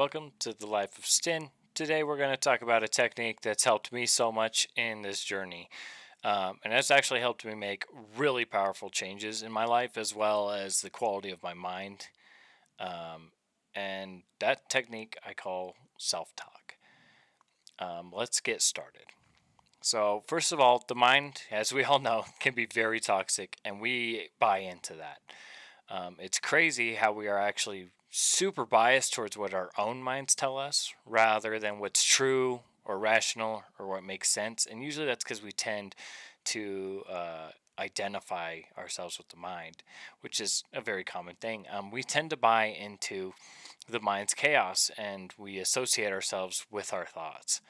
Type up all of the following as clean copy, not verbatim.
Welcome to the life of Styn. Today we're going to talk about a technique that's helped me so much in this journey. And that's actually helped me make really powerful changes in my life as well as the quality of my mind. Um, and that technique I call self talk. Let's get started. So, first of all, the mind, as we all know, can be very toxic, and we buy into that. It's crazy how we are actually super biased towards what our own minds tell us rather than what's true or rational or what makes sense. And usually that's because we tend to identify ourselves with the mind, which is a very common thing. We tend to buy into the mind's chaos and we associate ourselves with our thoughts.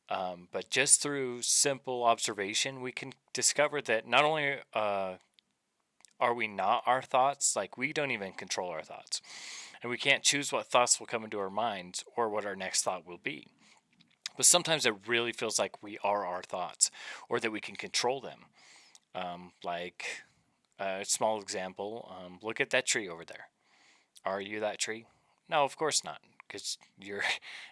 But just through simple observation, we can discover that not only are we not our thoughts, like we don't even control our thoughts, and we can't choose what thoughts will come into our minds or what our next thought will be. But sometimes it really feels like we are our thoughts or that we can control them. Like a small example, look at that tree over there. Are you that tree? No, of course not, because you're.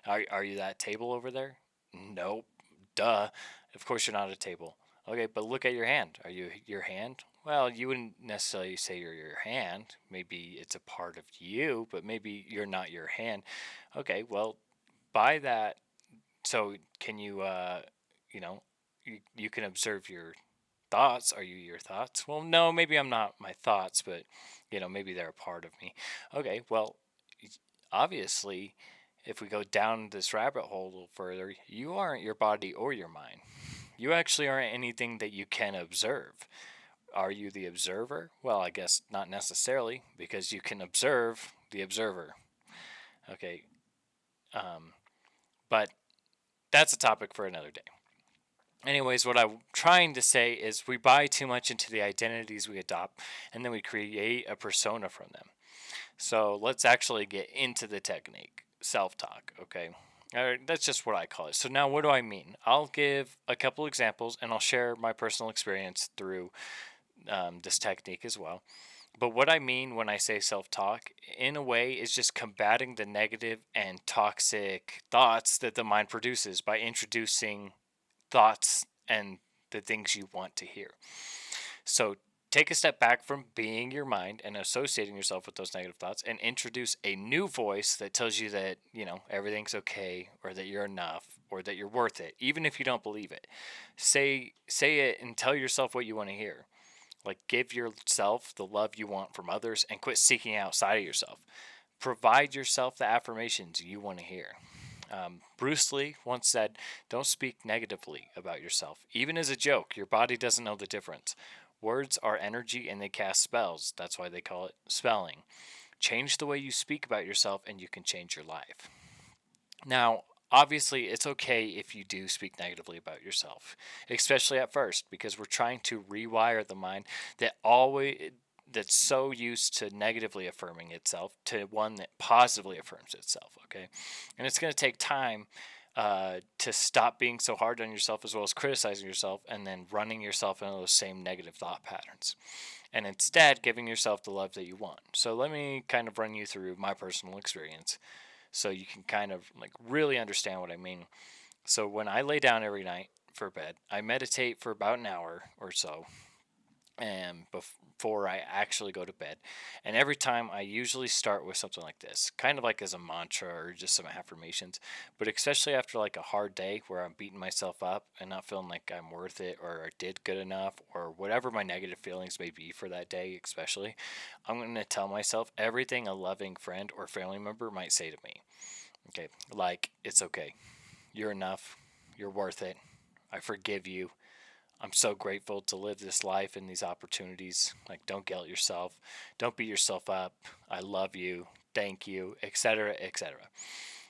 Are you that table over there? Nope. Duh. Of course you're not a table. Okay, but look at your hand. Are you your hand? Well, you wouldn't necessarily say you're your hand. Maybe it's a part of you, but maybe you're not your hand. Okay, well, by that, so can you, you know, you can observe your thoughts. Are you your thoughts? Well, no, maybe I'm not my thoughts, but, maybe they're a part of me. Okay, well, obviously, if we go down this rabbit hole a little further, you aren't your body or your mind. You actually aren't anything that you can observe. Are you the observer? Well, I guess not necessarily, because you can observe the observer. Okay, um, but that's a topic for another day. Anyways, what I'm trying to say is we buy too much into the identities we adopt, and then we create a persona from them. So let's actually get into the technique self talk, okay? That's just what I call it. So now, what do I mean? I'll give a couple examples and I'll share my personal experience through this technique as well. But what I mean when I say self talk, in a way, is just combating the negative and toxic thoughts that the mind produces by introducing thoughts and the things you want to hear. So take a step back from being your mind and associating yourself with those negative thoughts and introduce a new voice that tells you that, everything's okay or that you're enough or that you're worth it, even if you don't believe it. Say it and tell yourself what you want to hear. Like, give yourself the love you want from others and quit seeking outside of yourself. Provide yourself the affirmations you want to hear. Bruce Lee once said, "Don't speak negatively about yourself. Even as a joke, your body doesn't know the difference. Words are energy and they cast spells. That's why they call it spelling. Change the way you speak about yourself and you can change your life." Now, obviously, it's okay if you do speak negatively about yourself, especially at first, because we're trying to rewire the mind that's so used to negatively affirming itself to one that positively affirms itself. Okay, and it's going to take time to stop being so hard on yourself as well as criticizing yourself and then running yourself into those same negative thought patterns and instead giving yourself the love that you want. So let me kind of run you through my personal experience so you can kind of like really understand what I mean. So when I lay down every night for bed, I meditate for about an hour or so and before I actually go to bed. And every time I usually start with something like this, kind of like as a mantra or just some affirmations, but especially after like a hard day where I'm beating myself up and not feeling like I'm worth it or I did good enough or whatever my negative feelings may be for that day, especially, I'm going to tell myself everything a loving friend or family member might say to me. Okay, like, it's okay. You're enough. You're worth it. I forgive you. I'm so grateful to live this life and these opportunities. Like, don't guilt yourself. Don't beat yourself up. I love you. Thank you, etc., etc.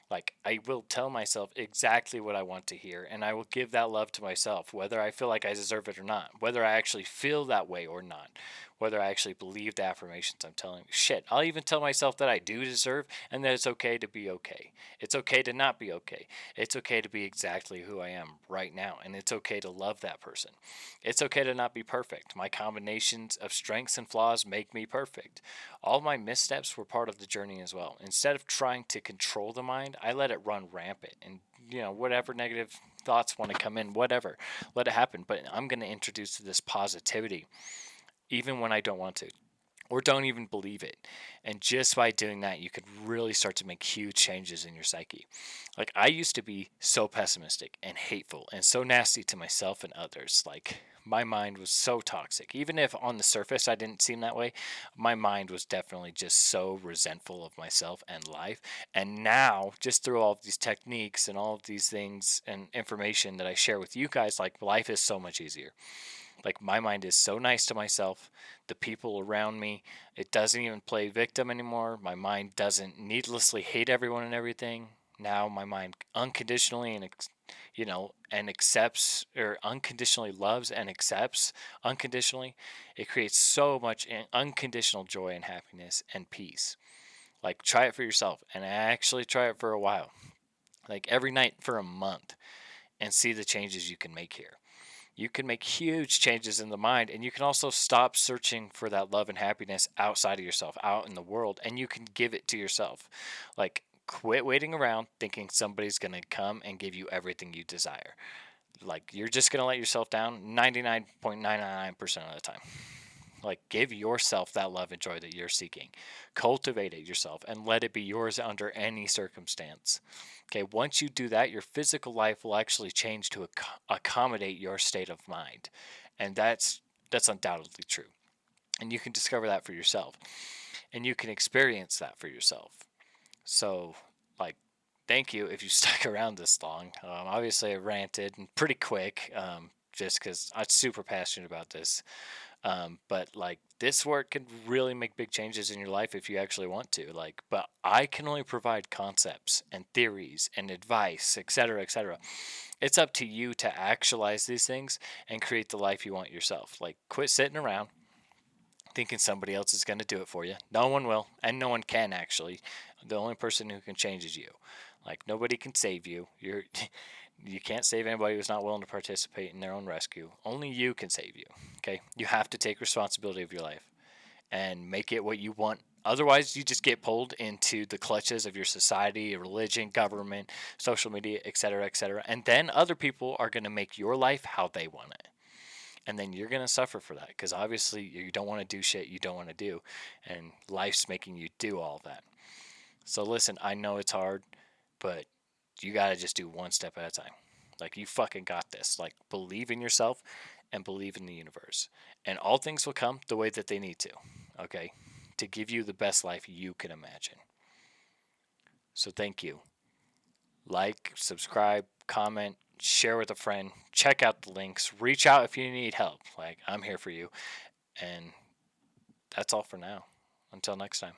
Like, I will tell myself exactly what I want to hear, and I will give that love to myself, whether I feel like I deserve it or not, whether I actually feel that way or not, whether I actually believe the affirmations I'm telling. Shit, I'll even tell myself that I do deserve and that it's okay to be okay. It's okay to not be okay. It's okay to be exactly who I am right now, and it's okay to love that person. It's okay to not be perfect. My combinations of strengths and flaws make me perfect. All my missteps were part of the journey as well. Instead of trying to control the mind, I let it run rampant, and whatever negative thoughts want to come in, whatever, let it happen. But I'm going to introduce this positivity even when I don't want to or don't even believe it. And just by doing that, you could really start to make huge changes in your psyche. Like, I used to be so pessimistic and hateful and so nasty to myself and others. Like, my mind was so toxic. Even if on the surface I didn't seem that way, my mind was definitely just so resentful of myself and life. And now, just through all of these techniques and all of these things and information that I share with you guys, like, life is so much easier. Like, my mind is so nice to myself, the people around me. It doesn't even play victim anymore. My mind doesn't needlessly hate everyone and everything. Now my mind unconditionally and accepts, or unconditionally loves and accepts unconditionally. It creates so much unconditional joy and happiness and peace. Like, try it for yourself, and actually try it for a while, like every night for a month, and see the changes you can make here. You can make huge changes in the mind, and you can also stop searching for that love and happiness outside of yourself, out in the world, and you can give it to yourself. Like, quit waiting around thinking somebody's going to come and give you everything you desire. Like, you're just going to let yourself down 99.999% of the time. Like, give yourself that love and joy that you're seeking. Cultivate it yourself and let it be yours under any circumstance. Okay, once you do that, your physical life will actually change to accommodate your state of mind. And that's undoubtedly true. And you can discover that for yourself. And you can experience that for yourself. So, like, thank you if you stuck around this long. Obviously, I ranted and pretty quick, just because I'm super passionate about this. But like, this work can really make big changes in your life if you actually want to. Like, but I can only provide concepts and theories and advice, etc., etc. It's up to you to actualize these things and create the life you want yourself. Like, quit sitting around thinking somebody else is going to do it for you. No one will, and no one can actually. The only person who can change is you. Like, nobody can save you. You can't save anybody who's not willing to participate in their own rescue. Only you can save you. Okay? You have to take responsibility of your life and make it what you want. Otherwise, you just get pulled into the clutches of your society, religion, government, social media, etc., etc. And then other people are going to make your life how they want it. And then you're going to suffer for that, because obviously you don't want to do shit you don't want to do. And life's making you do all that. So listen, I know it's hard, but you got to just do one step at a time. Like, you fucking got this. Like, believe in yourself and believe in the universe. And all things will come the way that they need to, okay? To give you the best life you can imagine. So thank you. Like, subscribe, comment, share with a friend. Check out the links. Reach out if you need help. Like, I'm here for you. And that's all for now. Until next time.